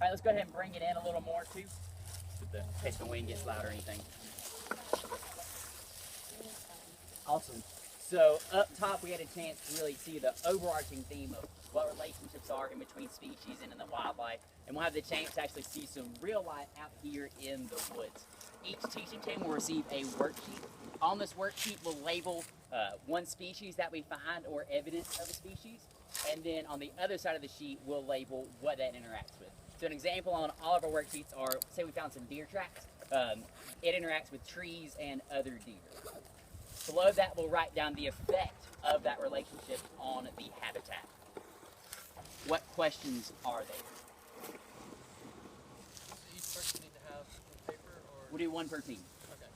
right, let's go ahead and bring it in a little more too, in case the wind gets loud or anything. Awesome. So up top, we had a chance to really see the overarching theme of what relationships are in between species and in the wildlife, and we'll have the chance to actually see some real life out here in the woods. Each teaching team will receive a worksheet. On this worksheet, we'll label one species that we find or evidence of a species, and then on the other side of the sheet, we'll label what that interacts with. So an example on all of our worksheets are, say we found some deer tracks, it interacts with trees and other deer. Below that, we'll write down the effect of that relationship on the habitat. What questions are there? So each person need to have a paper, or? We'll do one per team. Okay.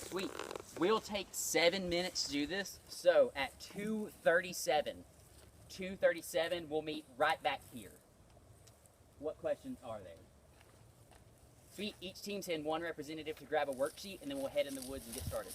Sweet. We'll take 7 minutes to do this. So at 2:37, we'll meet right back here. What questions are there? Sweet. Each team send one representative to grab a worksheet, and then we'll head in the woods and get started.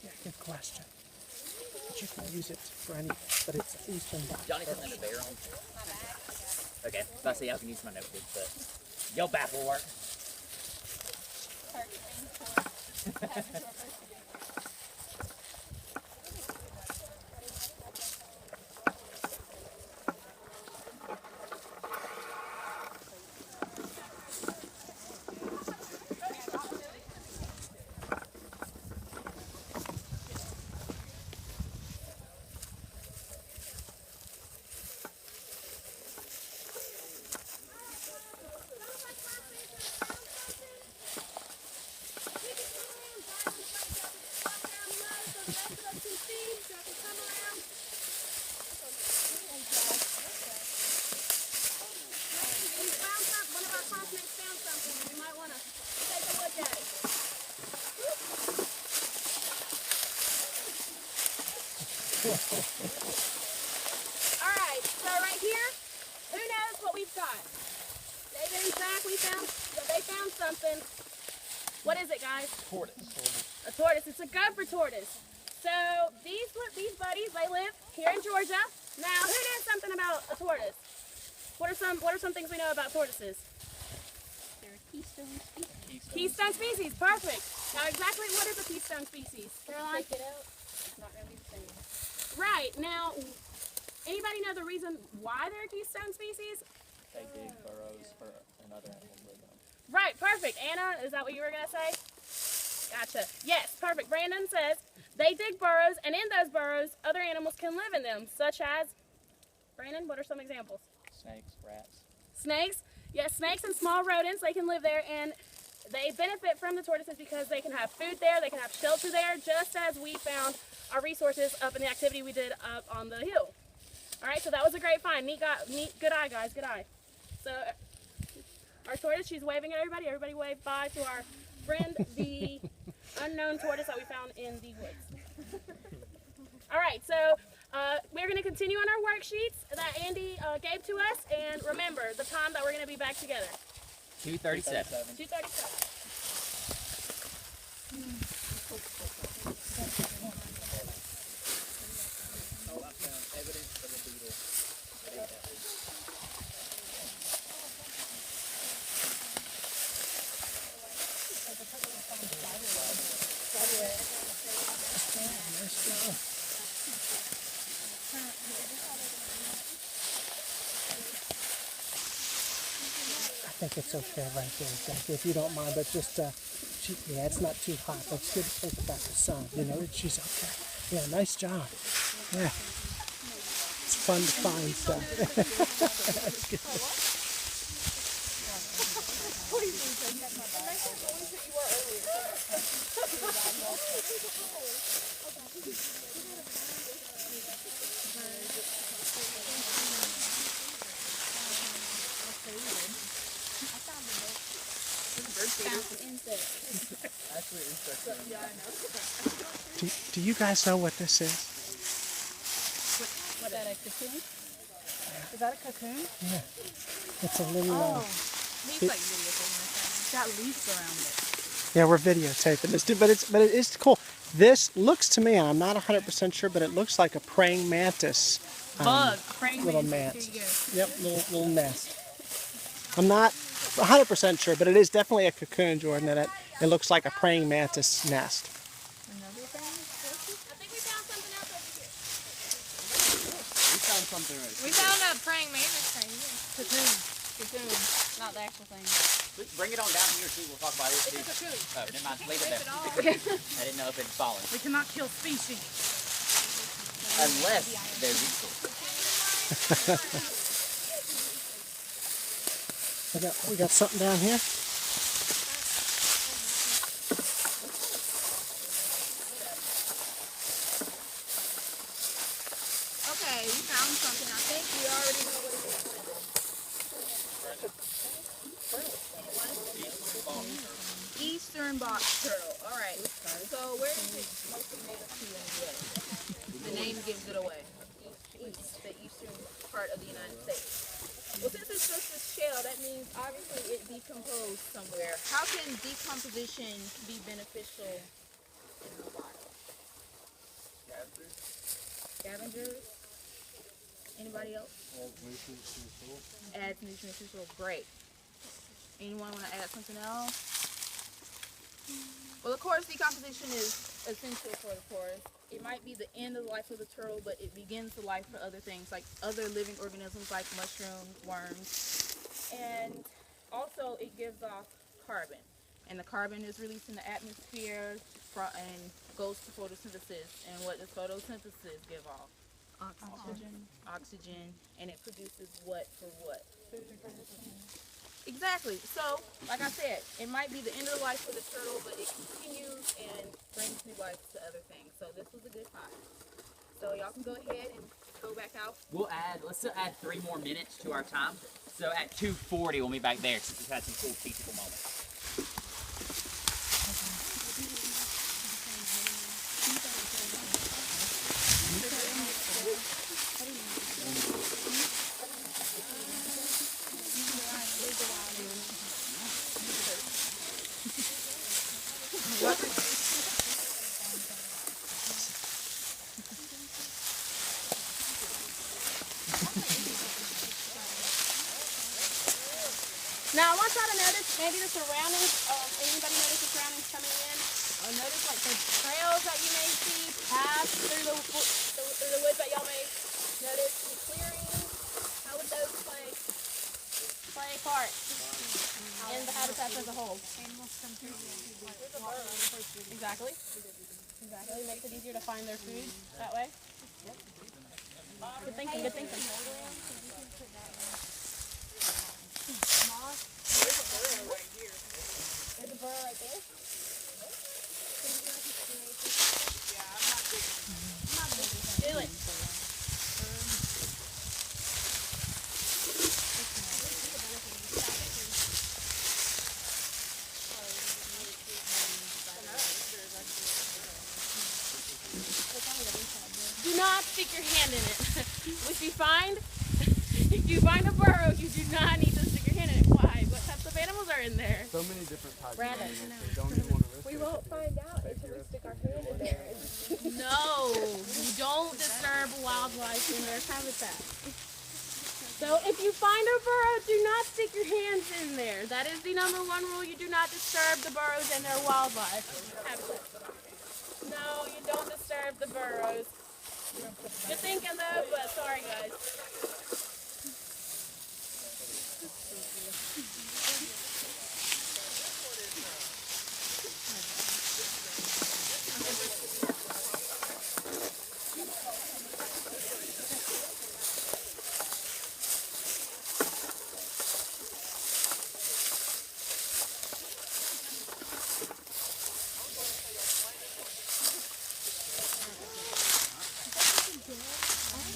Yeah, good question. But you can use it for any, but it's Eastern Box. Johnny put another bear on. Okay, I see I can use my notebook, but your back will work. Alright, so right here, who knows what we've got? David and Zach, they found something. What is it, guys? Tortoise. A tortoise. It's a gopher tortoise. So these buddies, they live here in Georgia. Now, who knows something about a tortoise? What are some things we know about tortoises? They're a keystone species. Keystone species, perfect. Now, exactly what is a keystone species? Caroline? Check it out. It's not going to be the same. Right. Now, anybody know the reason why they're a keystone species? They dig burrows for another animal to live in. Right, perfect. Anna, is that what you were going to say? Gotcha. Yes, perfect. Brandon says they dig burrows, and in those burrows, other animals can live in them, such as, Brandon, what are some examples? Snakes, rats. Snakes. Yes, snakes and small rodents, they can live there, and they benefit from the tortoises because they can have food there, they can have shelter there, just as we found our resources up in the activity we did up on the hill. All right, so that was a great find. Neat, good eye, guys, good eye. So our tortoise, she's waving at everybody. Everybody wave bye to our friend, the unknown tortoise that we found in the woods. All right, so we're going to continue on our worksheets that Andy gave to us, and remember the time that we're going to be back together. 2:37. 2:37. Oh, I found evidence of a beetle. I think it's okay right there, Jackie, if you don't mind, but just, yeah, it's not too hot. That's good to think about the sun, you know, she's okay. Yeah, nice job. Yeah. It's fun to find stuff. That's good. actually insects in there. Do you guys know what this is? What is that, a cocoon? Is that a cocoon? Yeah. It's a little. Leaf like videotaping. Got leaves around it. Yeah, we're videotaping this, but it is cool. This looks to me, and I'm not 100% sure, but it looks like a praying mantis. Bug. Praying Little mantis. mantis. Here you go. Yep, little nest. I'm not 100% sure, but it is definitely a cocoon, Jordan, and it looks like a praying mantis nest. Another thing? I think we found something else over here. We found something right We found a praying mantis right here. Cocoon. Cocoon. Not the actual thing. Bring it on down here too. We'll talk about it too. It's a cocoon. Oh, never mind. Leave it Rip there. it off. I didn't know if it'd fallen. We cannot kill species. Unless they're lethal. We got something down here. Okay, we found something. I think we already know what it is. Eastern box turtle. All right. So where is it mostly native to in the U.S.? The name gives it away. East, the eastern part of the United States. Well, since it's just a shell, that means obviously it decomposed somewhere. How can decomposition be beneficial in the wild? Scavengers? Anybody else? Adds nutrients to the soil. Great. Anyone want to add something else? Well, of course, decomposition is essential for the forest. It might be the end of the life of the turtle, but it begins the life for other things, like other living organisms like mushrooms, worms. And also, it gives off carbon. And the carbon is released in the atmosphere and goes to photosynthesis. And what does photosynthesis give off? Oxygen. And it produces what for what? Exactly. So, like I said, it might be the end of the life for the turtle, but it continues and brings new life to other things. So this was a good time. So y'all can go ahead and go back out. Let's still add 3 more minutes to our time. So at 2:40, we'll be back there since we've had some cool teachable moments. Now I want y'all to notice maybe the surroundings. Anybody notice the surroundings coming in? Or notice like the trails that you may see pass through the woods that y'all may notice. The clearings. How would those play a part in the habitat as a whole? Animals come through. Exactly. Exactly. Makes it easier to find their food that way. Good thinking. Good thinking. There's a burrow right there. Do it. Do not stick your hand in it. If you find a burrow, you do not need to stick your hand in it. Why? What types of animals are in there? So many different types Rabbits. of animals. They don't even want to risk We it. won't find out until we stick our hand in there. No, you don't disturb wildlife in their habitat. So if you find a burrow, do not stick your hands in there. That is the #1 rule. You do not disturb the burrows and their wildlife habitat. No, you don't disturb the burrows. Good thinking though, but sorry guys.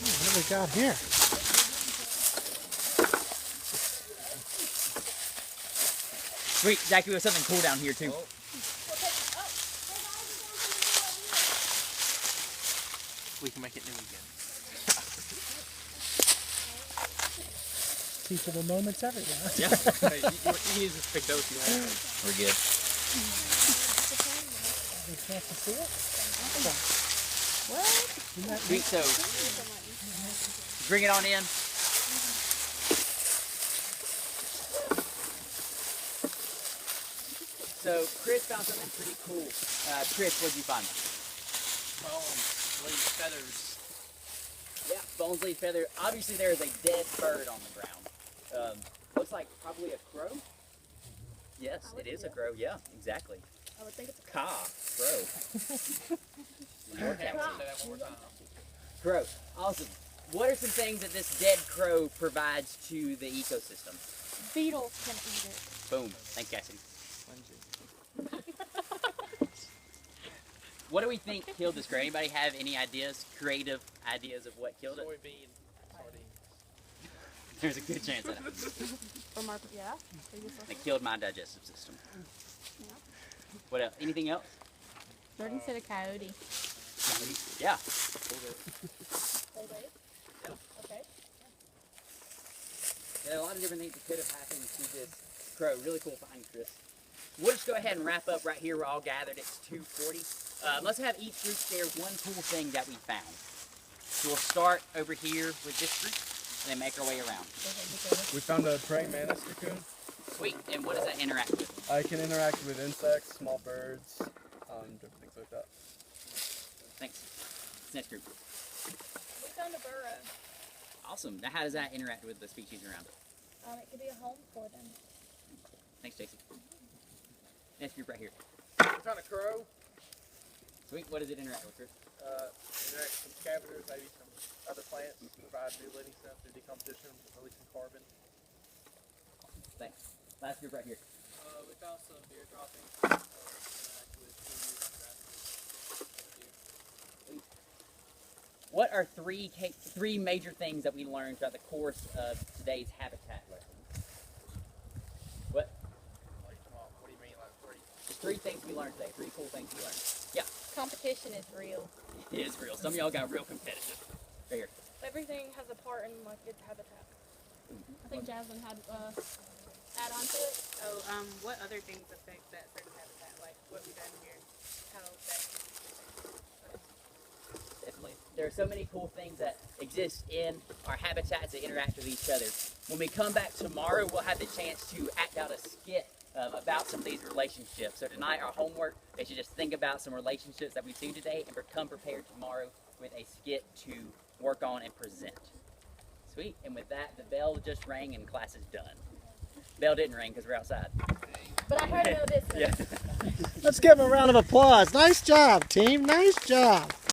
What do we got here? Sweet, Jackie, we have something cool down here too. we can make it new again. Teachable moments everywhere. Yeah. Hey, you can just pick those if you want. We're good. Have a chance to see it? Sweet, so bring it on in. So Chris found something pretty cool. Chris, what'd you find? Bones, leaves, feathers. Yeah, bones, leaf, feather. Obviously, there is a dead bird on the ground. Looks like probably a crow. Yes, it is a crow. Yeah, exactly. I would think it's a Crow. Your Okay, I'm town. gonna say that one more time. Crow. Awesome. What are some things that this dead crow provides to the ecosystem? Beetles can eat it. Boom. Thanks, Cassidy. What do we think killed this crow? Anybody have any ideas, creative ideas of what killed it? Soybean sardines. There's a good chance of it. Yeah. It killed my digestive system. What else? Anything else? Jordan said a coyote. Yeah. Okay. There are a lot of different things that could have happened to this crow. Really cool find, Chris. We'll just go ahead and wrap up right here. We're all gathered. It's 2:40. Let's have each group share one cool thing that we found. So we'll start over here with this group and then make our way around. We found a praying mantis cocoon. Sweet. And what does that interact with? I can interact with insects, small birds, different things like that. Thanks. Next group. We found a burrow. Awesome. Now how does that interact with the species around it? It could be a home for them. Thanks, Jason. Next group right here. We found a crow. Sweet. What does it interact with, Chris? Interact with some scavengers, maybe some other plants, provide new living stuff through decomposition, releasing carbon. Thanks. Last group right here. We found some deer droppings. Interact with deer. What are three major things that we learned throughout the course of today's habitat lesson? What? Like, what do you mean, like three? Just three things we learned today. Three cool things we learned. Yeah, Competition is real. it is real. Some of y'all got real competitive. Right here. Everything has a part in like its habitat. I think Jasmine had add on to it. Oh, what other things affect that certain habitat? Like what we done here? How that Definitely. There are so many cool things that exist in our habitats that interact with each other. When we come back tomorrow, we'll have the chance to act out a skit about some of these relationships. So tonight, our homework is to just think about some relationships that we do today and come prepared tomorrow with a skit to work on and present. Sweet. And with that, the bell just rang and class is done. Bell didn't ring because we're outside. But I heard no distance. Yeah. Let's give them a round of applause. Nice job, team. Nice job.